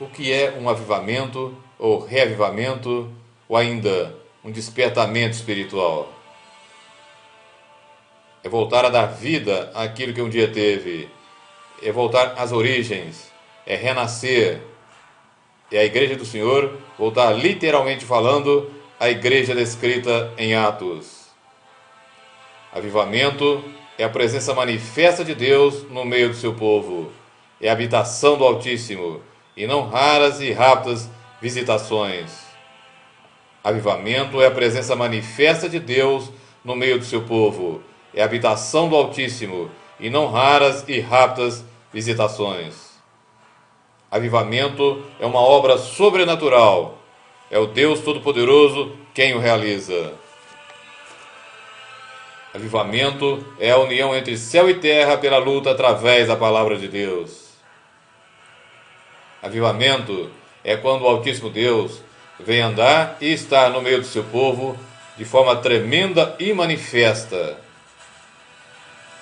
o que é um avivamento ou reavivamento ou ainda um despertamento espiritual. É voltar a dar vida àquilo que um dia teve, é voltar às origens, é renascer. É a igreja do Senhor voltar, literalmente falando, à igreja descrita em Atos. Avivamento é a presença manifesta de Deus no meio do seu povo. É a habitação do Altíssimo, e não raras e rápidas visitações. Avivamento é a presença manifesta de Deus no meio do seu povo. É a habitação do Altíssimo, e não raras e rápidas visitações. Avivamento é uma obra sobrenatural. É o Deus Todo-Poderoso quem o realiza. Avivamento é a união entre céu e terra pela luta através da palavra de Deus. Avivamento é quando o Altíssimo Deus vem andar e estar no meio do seu povo de forma tremenda e manifesta.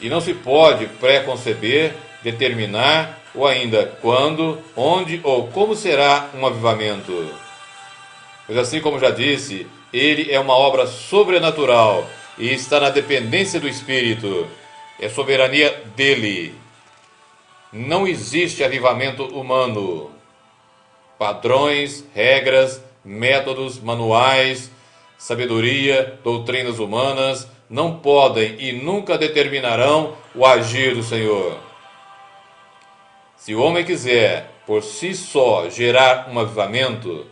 E não se pode preconceber, determinar ou ainda quando, onde ou como será um avivamento. Pois assim como já disse, ele é uma obra sobrenatural e está na dependência do Espírito. É soberania dele. Não existe avivamento humano. Padrões, regras, métodos, manuais, sabedoria, doutrinas humanas não podem e nunca determinarão o agir do Senhor. Se o homem quiser, por si só, gerar um avivamento,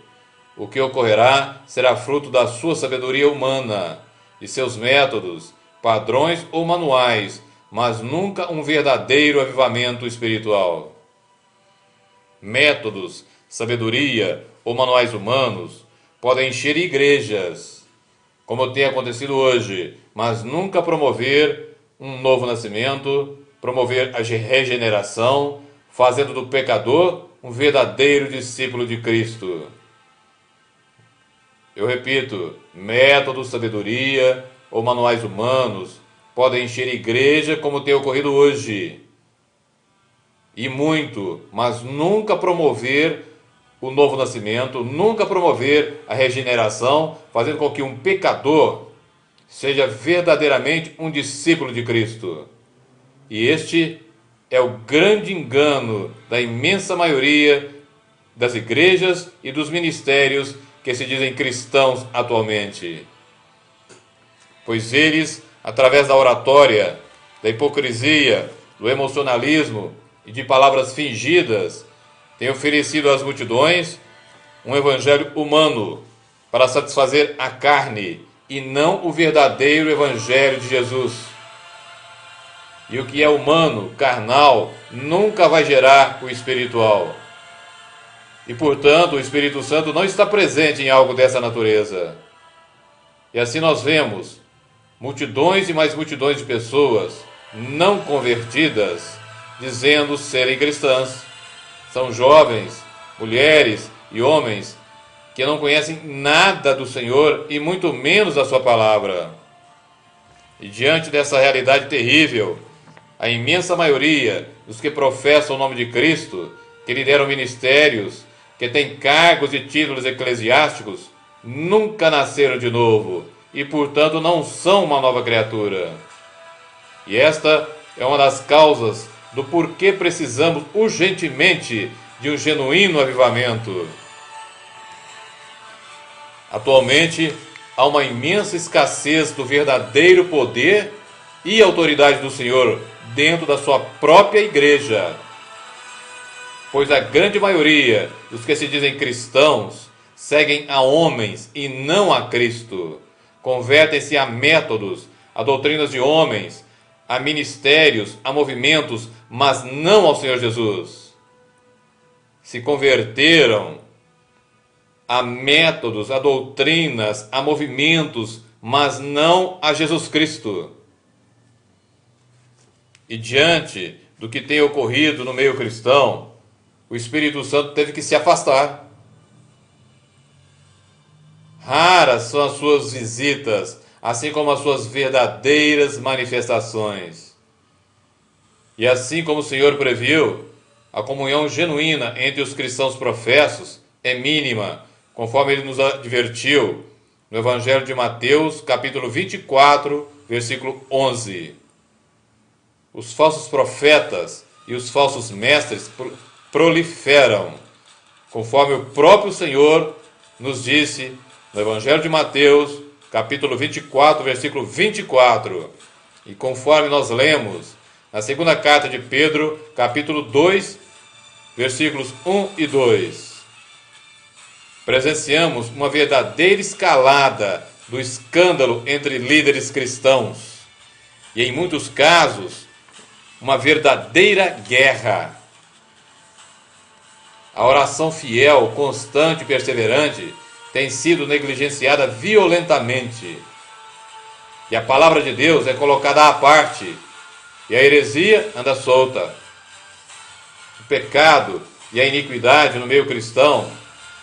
o que ocorrerá será fruto da sua sabedoria humana, de seus métodos, padrões ou manuais, mas nunca um verdadeiro avivamento espiritual. Métodos, sabedoria ou manuais humanos podem encher igrejas, como tem acontecido hoje, mas nunca promover um novo nascimento, promover a regeneração, fazendo do pecador um verdadeiro discípulo de Cristo. Eu repito, métodos, sabedoria ou manuais humanos podem encher igreja como tem ocorrido hoje. E muito, mas nunca promover o novo nascimento, nunca promover a regeneração, fazendo com que um pecador seja verdadeiramente um discípulo de Cristo. E este é o grande engano da imensa maioria das igrejas e dos ministérios que se dizem cristãos atualmente. Pois eles, através da oratória, da hipocrisia, do emocionalismo e de palavras fingidas, têm oferecido às multidões um evangelho humano para satisfazer a carne e não o verdadeiro evangelho de Jesus. E o que é humano, carnal, nunca vai gerar o espiritual. E, portanto, o Espírito Santo não está presente em algo dessa natureza. E assim nós vemos multidões e mais multidões de pessoas não convertidas dizendo serem cristãs. São jovens, mulheres e homens que não conhecem nada do Senhor e muito menos da sua palavra. E diante dessa realidade terrível, a imensa maioria dos que professam o nome de Cristo, que lideram ministérios, que têm cargos e títulos eclesiásticos, nunca nasceram de novo e, portanto, não são uma nova criatura. E esta é uma das causas do porquê precisamos urgentemente de um genuíno avivamento. Atualmente, há uma imensa escassez do verdadeiro poder e autoridade do Senhor dentro da sua própria igreja. Pois a grande maioria dos que se dizem cristãos seguem a homens e não a Cristo. Convertem-se a métodos, a doutrinas de homens, a ministérios, a movimentos, mas não ao Senhor Jesus. Se converteram a métodos, a doutrinas, a movimentos, mas não a Jesus Cristo. E diante do que tem ocorrido no meio cristão, o Espírito Santo teve que se afastar. Raras são as suas visitas, assim como as suas verdadeiras manifestações. E assim como o Senhor previu, a comunhão genuína entre os cristãos professos é mínima, conforme ele nos advertiu no Evangelho de Mateus, capítulo 24, versículo 11. Os falsos profetas e os falsos mestres proliferam, conforme o próprio Senhor nos disse no Evangelho de Mateus, capítulo 24, versículo 24, e conforme nós lemos na segunda carta de Pedro, capítulo 2, versículos 1 e 2. Presenciamos uma verdadeira escalada do escândalo entre líderes cristãos e, em muitos casos, uma verdadeira guerra. A oração fiel, constante e perseverante tem sido negligenciada violentamente. E a palavra de Deus é colocada à parte, e a heresia anda solta. O pecado e a iniquidade no meio cristão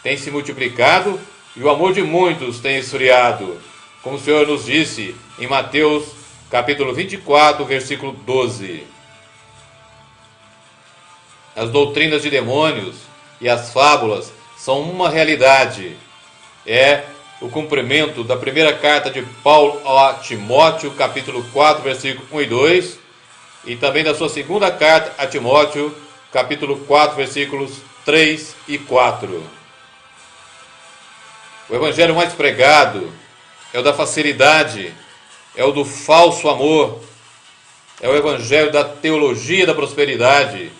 têm se multiplicado e o amor de muitos tem esfriado, como o Senhor nos disse em Mateus capítulo 24, versículo 12. As doutrinas de demônios e as fábulas são uma realidade. É o cumprimento da primeira carta de Paulo a Timóteo, capítulo 4, versículo 1 e 2, e também da sua segunda carta a Timóteo, capítulo 4, versículos 3 e 4. O evangelho mais pregado é o da facilidade, é o do falso amor, é o evangelho da teologia da prosperidade,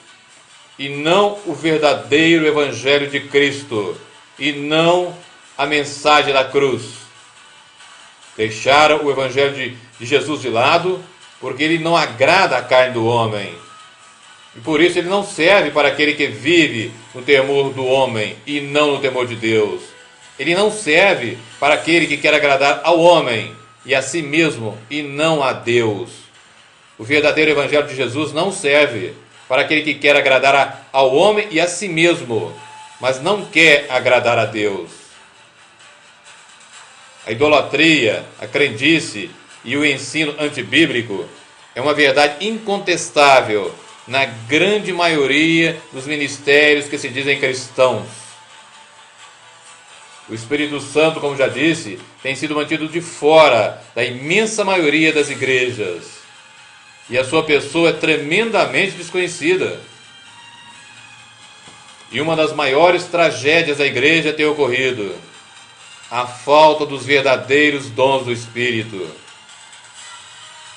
e não o verdadeiro evangelho de Cristo, e não a mensagem da cruz. Deixaram o evangelho de Jesus de lado, porque ele não agrada a carne do homem. E por isso ele não serve para aquele que vive no temor do homem e não no temor de Deus. Ele não serve para aquele que quer agradar ao homem e a si mesmo e não a Deus. O verdadeiro evangelho de Jesus não serve para aquele que quer agradar ao homem e a si mesmo, mas não quer agradar a Deus. A idolatria, a crendice e o ensino antibíblico é uma verdade incontestável na grande maioria dos ministérios que se dizem cristãos. O Espírito Santo, como já disse, tem sido mantido de fora da imensa maioria das igrejas. E a sua pessoa é tremendamente desconhecida. E uma das maiores tragédias da igreja tem ocorrido: a falta dos verdadeiros dons do Espírito.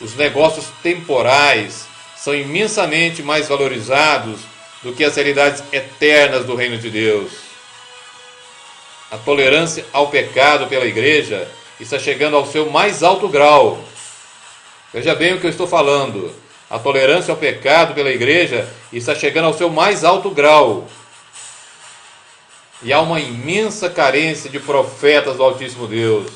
Os negócios temporais são imensamente mais valorizados do que as realidades eternas do reino de Deus. A tolerância ao pecado pela igreja está chegando ao seu mais alto grau. Veja bem o que eu estou falando. A tolerância ao pecado pela igreja está chegando ao seu mais alto grau. E há uma imensa carência de profetas do Altíssimo Deus.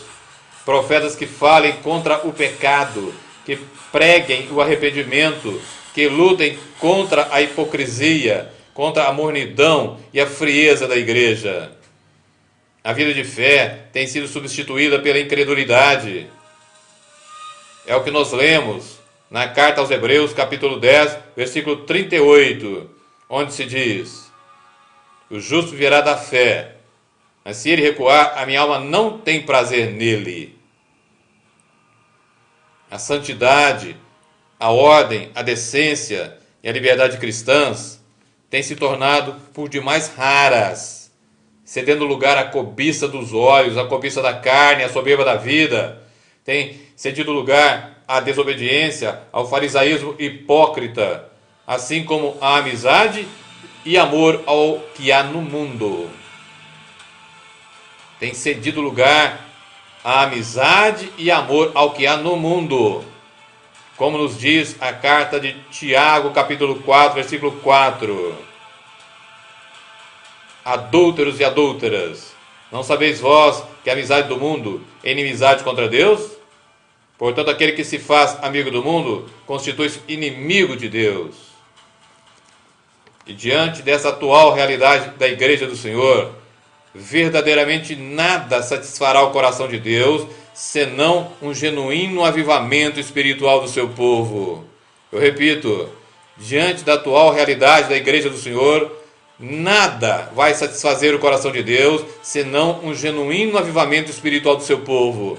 Profetas que falem contra o pecado, que preguem o arrependimento, que lutem contra a hipocrisia, contra a mornidão e a frieza da igreja. A vida de fé tem sido substituída pela incredulidade. É o que nós lemos na carta aos Hebreus, capítulo 10, versículo 38, onde se diz: o justo viverá da fé, mas se ele recuar, a minha alma não tem prazer nele. A santidade, a ordem, a decência e a liberdade cristãs têm se tornado por demais raras, cedendo lugar à cobiça dos olhos, à cobiça da carne, à soberba da vida. Tem cedido lugar à desobediência, ao farisaísmo hipócrita, assim como à amizade e amor ao que há no mundo. Tem cedido lugar à amizade e amor ao que há no mundo, como nos diz a carta de Tiago, capítulo 4, versículo 4. Adúlteros e adúlteras, não sabeis vós que a amizade do mundo é inimizade contra Deus? Portanto, aquele que se faz amigo do mundo constitui-se inimigo de Deus. E diante dessa atual realidade da Igreja do Senhor, verdadeiramente nada satisfará o coração de Deus, senão um genuíno avivamento espiritual do seu povo. Eu repito, diante da atual realidade da Igreja do Senhor, nada vai satisfazer o coração de Deus senão um genuíno avivamento espiritual do seu povo,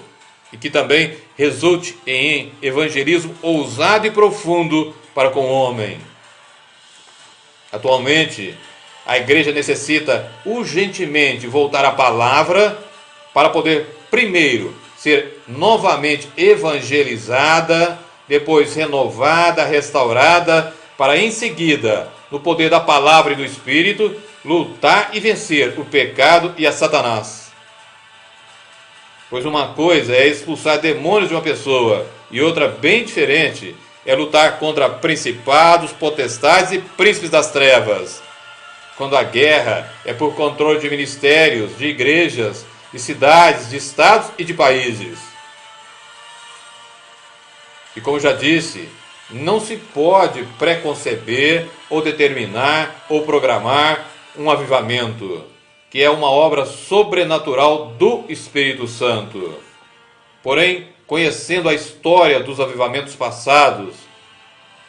e que também resulte em evangelismo ousado e profundo para com o homem. Atualmente, a igreja necessita urgentemente voltar à palavra para poder, primeiro, ser novamente evangelizada, depois renovada, restaurada, para em seguida, no poder da palavra e do Espírito, lutar e vencer o pecado e a Satanás. Pois uma coisa é expulsar demônios de uma pessoa e outra, bem diferente, é lutar contra principados, potestades e príncipes das trevas. Quando a guerra é por controle de ministérios, de igrejas, de cidades, de estados e de países. E como já disse, não se pode preconceber ou determinar ou programar um avivamento, que é uma obra sobrenatural do Espírito Santo. Porém, conhecendo a história dos avivamentos passados,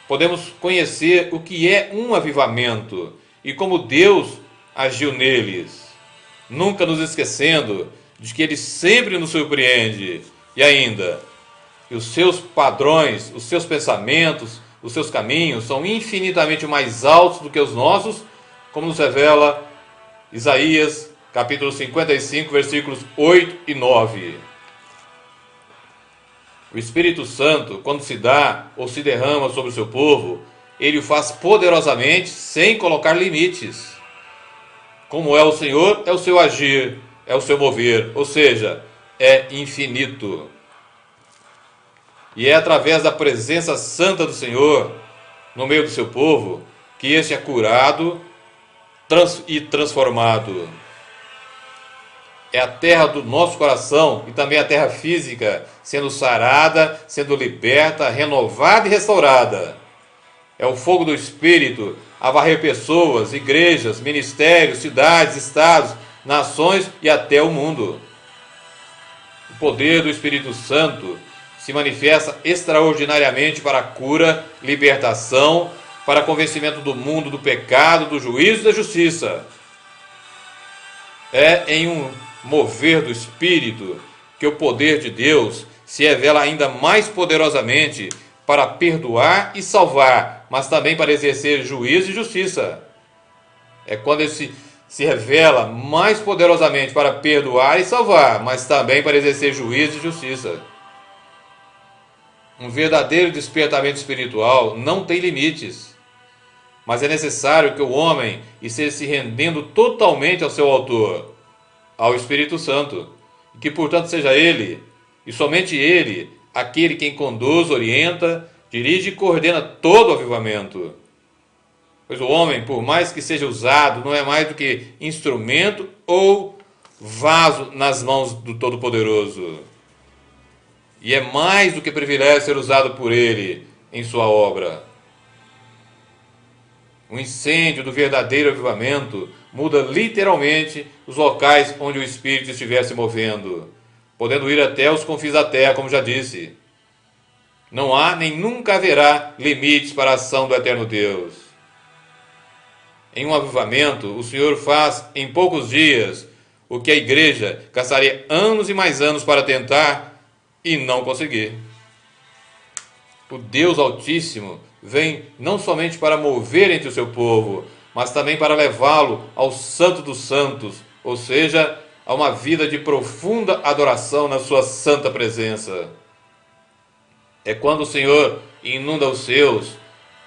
podemos conhecer o que é um avivamento e como Deus agiu neles, nunca nos esquecendo de que Ele sempre nos surpreende e ainda que os seus padrões, os seus pensamentos, os seus caminhos são infinitamente mais altos do que os nossos, como nos revela Isaías, capítulo 55, versículos 8 e 9. O Espírito Santo, quando se dá ou se derrama sobre o seu povo, Ele o faz poderosamente, sem colocar limites. Como é o Senhor, é o seu agir, é o seu mover, ou seja, é infinito. E é através da presença santa do Senhor, no meio do seu povo, que este é curado e transformado. É a terra do nosso coração e também a terra física, sendo sarada, sendo liberta, renovada e restaurada. É o fogo do Espírito a varrer pessoas, igrejas, ministérios, cidades, estados, nações e até o mundo. O poder do Espírito Santo se manifesta extraordinariamente para a cura, libertação, para convencimento do mundo do pecado, do juízo e da justiça. É em um mover do Espírito que o poder de Deus se revela ainda mais poderosamente para perdoar e salvar, mas também para exercer juízo e justiça. É quando ele se revela mais poderosamente para perdoar e salvar, mas também para exercer juízo e justiça. Um verdadeiro despertamento espiritual não tem limites, mas é necessário que o homem esteja se rendendo totalmente ao seu autor, ao Espírito Santo, e que, portanto, seja Ele, e somente Ele, aquele quem conduz, orienta, dirige e coordena todo o avivamento. Pois o homem, por mais que seja usado, não é mais do que instrumento ou vaso nas mãos do Todo-Poderoso. E é mais do que privilégio ser usado por Ele em sua obra. O incêndio do verdadeiro avivamento muda literalmente os locais onde o Espírito estiver se movendo, podendo ir até os confins da terra, como já disse. Não há nem nunca haverá limites para a ação do eterno Deus. Em um avivamento, o Senhor faz em poucos dias o que a igreja gastaria anos e mais anos para tentar e não conseguir. O Deus Altíssimo vem não somente para mover entre o seu povo, mas também para levá-lo ao Santo dos Santos, ou seja, a uma vida de profunda adoração na sua santa presença. É quando o Senhor inunda os seus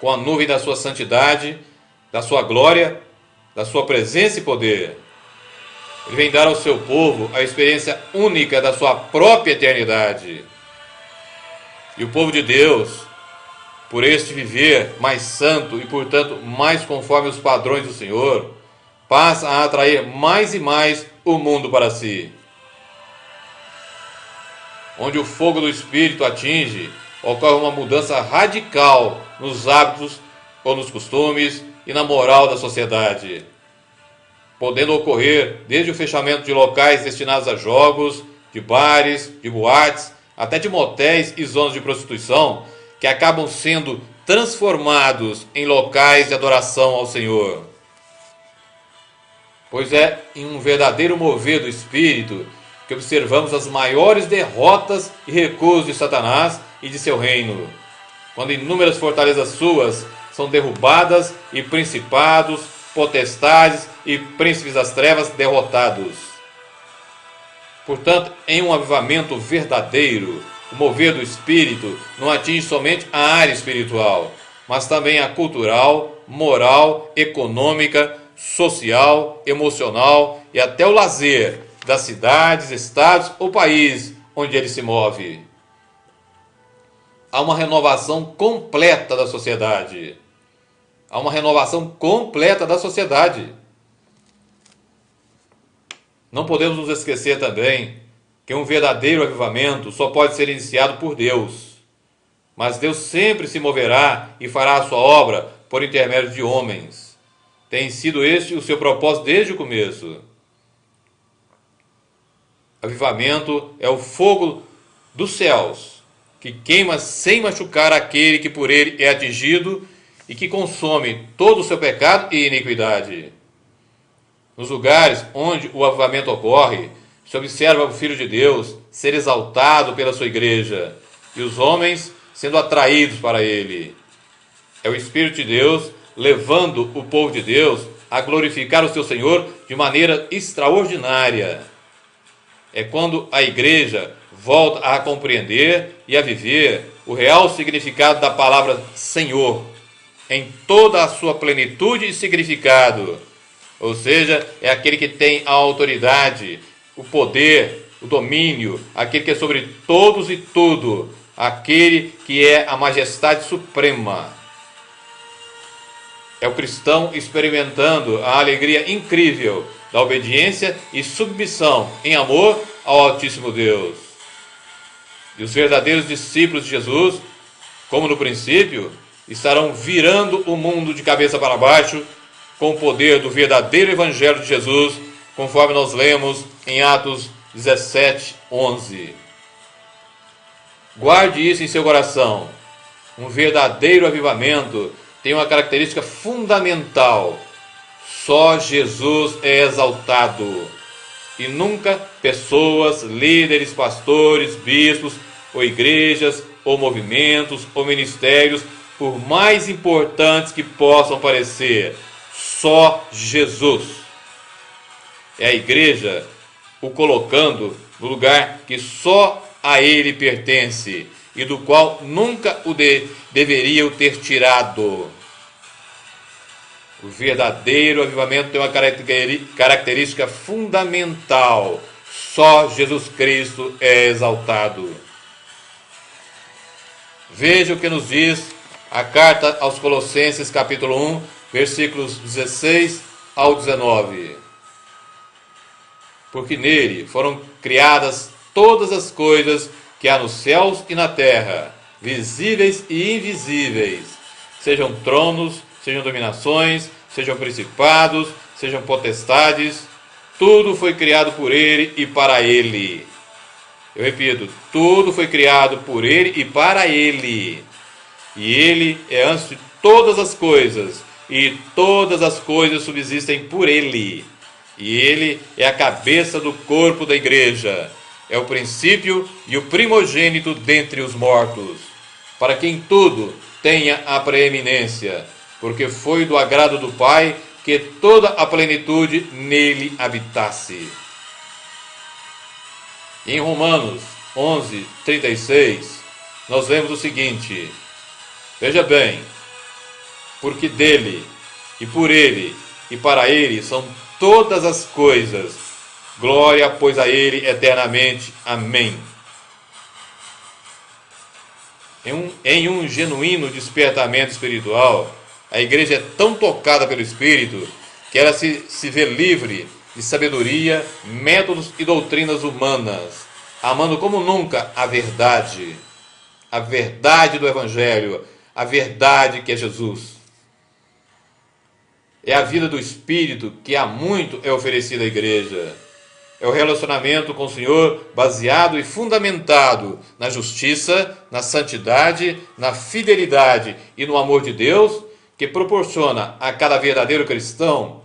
com a nuvem da sua santidade, da sua glória, da sua presença e poder. Ele vem dar ao seu povo a experiência única da sua própria eternidade. E o povo de Deus, por este viver mais santo e, portanto, mais conforme os padrões do Senhor, passa a atrair mais e mais o mundo para si. Onde o fogo do Espírito atinge, ocorre uma mudança radical nos hábitos ou nos costumes e na moral da sociedade, podendo ocorrer desde o fechamento de locais destinados a jogos, de bares, de boates, até de motéis e zonas de prostituição, que acabam sendo transformados em locais de adoração ao Senhor. Pois é em um verdadeiro mover do Espírito que observamos as maiores derrotas e recuos de Satanás e de seu reino, quando inúmeras fortalezas suas são derrubadas e principados, potestades e príncipes das trevas derrotados. Portanto, em um avivamento verdadeiro, o mover do Espírito não atinge somente a área espiritual, mas também a cultural, moral, econômica, social, emocional e até o lazer das cidades, estados ou país onde ele se move. Há uma renovação completa da sociedade. Há uma renovação completa da sociedade. Não podemos nos esquecer também que um verdadeiro avivamento só pode ser iniciado por Deus. Mas Deus sempre se moverá e fará a sua obra por intermédio de homens. Tem sido este o seu propósito desde o começo. Avivamento é o fogo dos céus, que queima sem machucar aquele que por ele é atingido e que consome todo o seu pecado e iniquidade. Nos lugares onde o avivamento ocorre, se observa o Filho de Deus ser exaltado pela sua igreja e os homens sendo atraídos para ele. É o Espírito de Deus levando o povo de Deus a glorificar o seu Senhor de maneira extraordinária. É quando a igreja volta a compreender e a viver o real significado da palavra Senhor, em toda a sua plenitude e significado. Ou seja, é aquele que tem a autoridade, o poder, o domínio, aquele que é sobre todos e tudo, aquele que é a majestade suprema. É o cristão experimentando a alegria incrível da obediência e submissão em amor ao Altíssimo Deus. E os verdadeiros discípulos de Jesus, como no princípio, estarão virando o mundo de cabeça para baixo com o poder do verdadeiro Evangelho de Jesus, conforme nós lemos em Atos 17:11. Guarde isso em seu coração. Um verdadeiro avivamento tem uma característica fundamental: só Jesus é exaltado, e nunca pessoas, líderes, pastores, bispos, ou igrejas, ou movimentos, ou ministérios, por mais importantes que possam parecer. Só Jesus. É a igreja o colocando no lugar que só a ele pertence e do qual nunca o deveriam ter tirado. O verdadeiro avivamento tem uma característica fundamental: só Jesus Cristo é exaltado. Veja o que nos diz a carta aos Colossenses, capítulo 1, versículos 16 ao 19. Porque nele foram criadas todas as coisas que há nos céus e na terra, visíveis e invisíveis, sejam tronos, sejam dominações, sejam principados, sejam potestades, tudo foi criado por ele e para ele. Eu repito, tudo foi criado por ele e para ele. E ele é antes de todas as coisas, e todas as coisas subsistem por ele. E ele é a cabeça do corpo da igreja, é o princípio e o primogênito dentre os mortos, para que em tudo tenha a preeminência, porque foi do agrado do Pai que toda a plenitude nele habitasse. Em Romanos 11:36, nós lemos o seguinte: veja bem, porque dele, e por ele, e para ele são todas as coisas, glória, pois, a ele eternamente. Amém. Em um genuíno despertamento espiritual, a igreja é tão tocada pelo Espírito que ela se vê livre de sabedoria, métodos e doutrinas humanas, amando como nunca a verdade do Evangelho, a verdade que é Jesus. É a vida do Espírito que há muito é oferecida à igreja. É o relacionamento com o Senhor baseado e fundamentado na justiça, na santidade, na fidelidade e no amor de Deus, que proporciona a cada verdadeiro cristão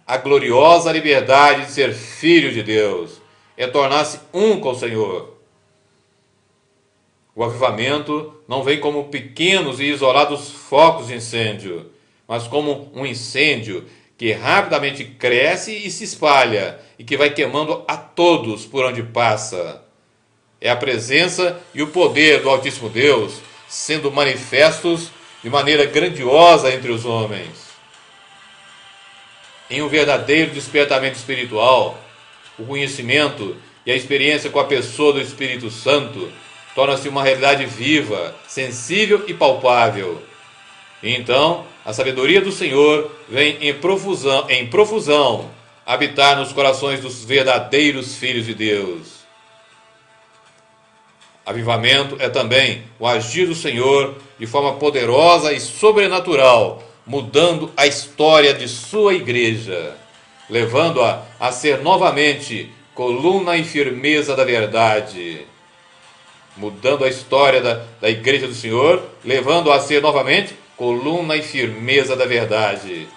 a gloriosa liberdade de ser filho de Deus, é tornar-se um com o Senhor. O avivamento não vem como pequenos e isolados focos de incêndio, mas como um incêndio que rapidamente cresce e se espalha e que vai queimando a todos por onde passa. É a presença e o poder do Altíssimo Deus sendo manifestos de maneira grandiosa entre os homens. Em um verdadeiro despertamento espiritual, o conhecimento e a experiência com a pessoa do Espírito Santo torna-se uma realidade viva, sensível e palpável. E então, a sabedoria do Senhor vem em profusão habitar nos corações dos verdadeiros filhos de Deus. Avivamento é também o agir do Senhor de forma poderosa e sobrenatural, mudando a história de sua igreja, levando-a a ser novamente coluna e firmeza da verdade. Mudando a história da igreja do Senhor, levando-a a ser novamente coluna e firmeza da verdade.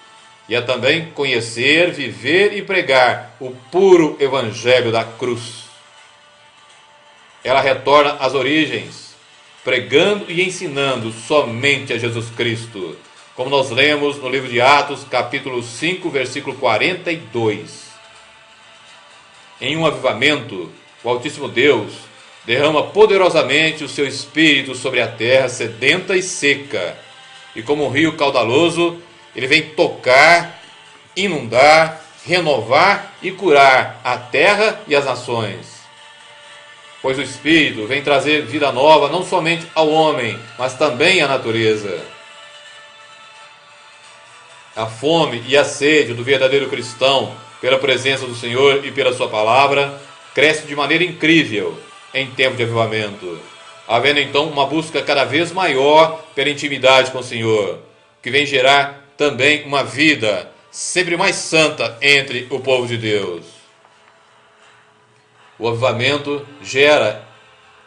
E a também conhecer, viver e pregar o puro evangelho da cruz. Ela retorna às origens, pregando e ensinando somente a Jesus Cristo, como nós lemos no livro de Atos, capítulo 5, versículo 42. Em um avivamento, o Altíssimo Deus derrama poderosamente o seu Espírito sobre a terra sedenta e seca, e como um rio caudaloso, ele vem tocar, inundar, renovar e curar a terra e as nações. Pois o Espírito vem trazer vida nova não somente ao homem, mas também à natureza. A fome e a sede do verdadeiro cristão pela presença do Senhor e pela sua palavra cresce de maneira incrível em tempo de avivamento, havendo então uma busca cada vez maior pela intimidade com o Senhor, que vem gerar também uma vida sempre mais santa entre o povo de Deus. O avivamento gera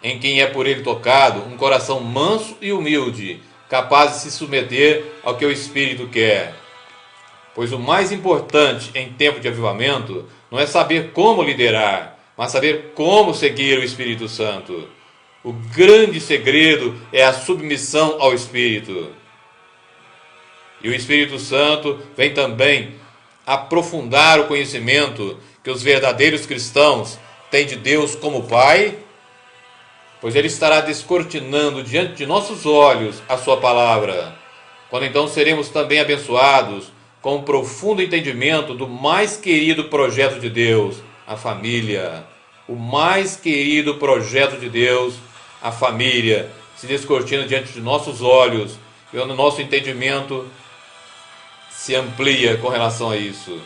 em quem é por ele tocado um coração manso e humilde, capaz de se submeter ao que o Espírito quer. Pois o mais importante em tempo de avivamento não é saber como liderar, mas saber como seguir o Espírito Santo. O grande segredo é a submissão ao Espírito. E o Espírito Santo vem também aprofundar o conhecimento que os verdadeiros cristãos têm de Deus como Pai, pois Ele estará descortinando diante de nossos olhos a sua palavra, quando então seremos também abençoados com um profundo entendimento do mais querido projeto de Deus, a família. O mais querido projeto de Deus, a família, se descortina diante de nossos olhos, e o nosso entendimento se amplia com relação a isso.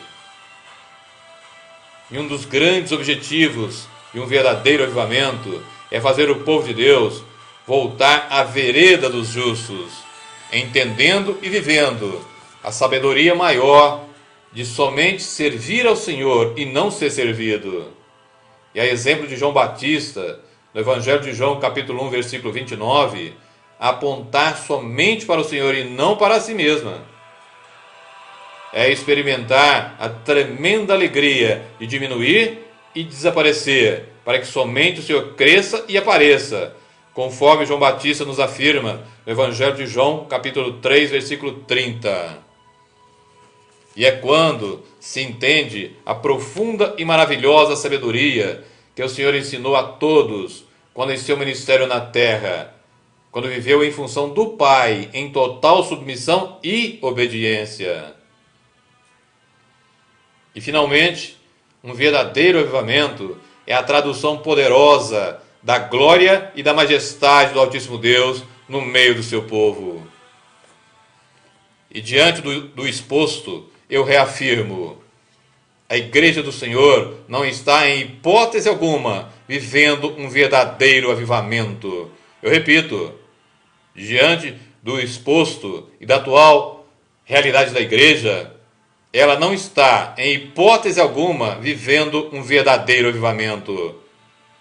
E um dos grandes objetivos de um verdadeiro avivamento é fazer o povo de Deus voltar à vereda dos justos, entendendo e vivendo a sabedoria maior de somente servir ao Senhor e não ser servido. E a exemplo de João Batista, no Evangelho de João, capítulo 1, versículo 29, apontar somente para o Senhor e não para si mesma. É experimentar a tremenda alegria de diminuir e desaparecer, para que somente o Senhor cresça e apareça, conforme João Batista nos afirma no Evangelho de João, capítulo 3, versículo 30. E é quando se entende a profunda e maravilhosa sabedoria que o Senhor ensinou a todos quando em seu ministério na terra, quando viveu em função do Pai, em total submissão e obediência. E finalmente, um verdadeiro avivamento é a tradução poderosa da glória e da majestade do Altíssimo Deus no meio do seu povo. E diante do exposto, eu reafirmo, a Igreja do Senhor não está em hipótese alguma vivendo um verdadeiro avivamento. Eu repito, diante do exposto e da atual realidade da Igreja, ela não está, em hipótese alguma, vivendo um verdadeiro avivamento,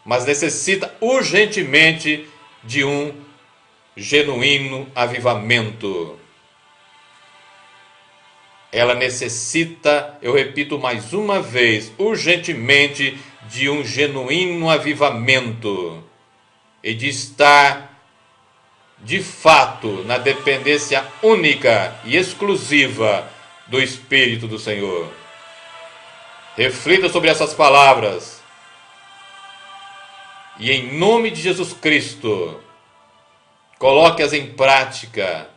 mas necessita urgentemente de um genuíno avivamento. Ela necessita, eu repito mais uma vez, urgentemente de um genuíno avivamento e de estar, de fato, na dependência única e exclusiva do Espírito do Senhor. Reflita sobre essas palavras e, em nome de Jesus Cristo, coloque-as em prática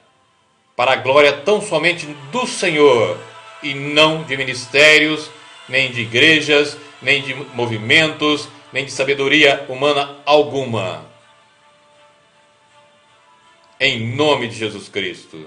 para a glória tão somente do Senhor e não de ministérios, nem de igrejas, nem de movimentos, nem de sabedoria humana alguma. Em nome de Jesus Cristo.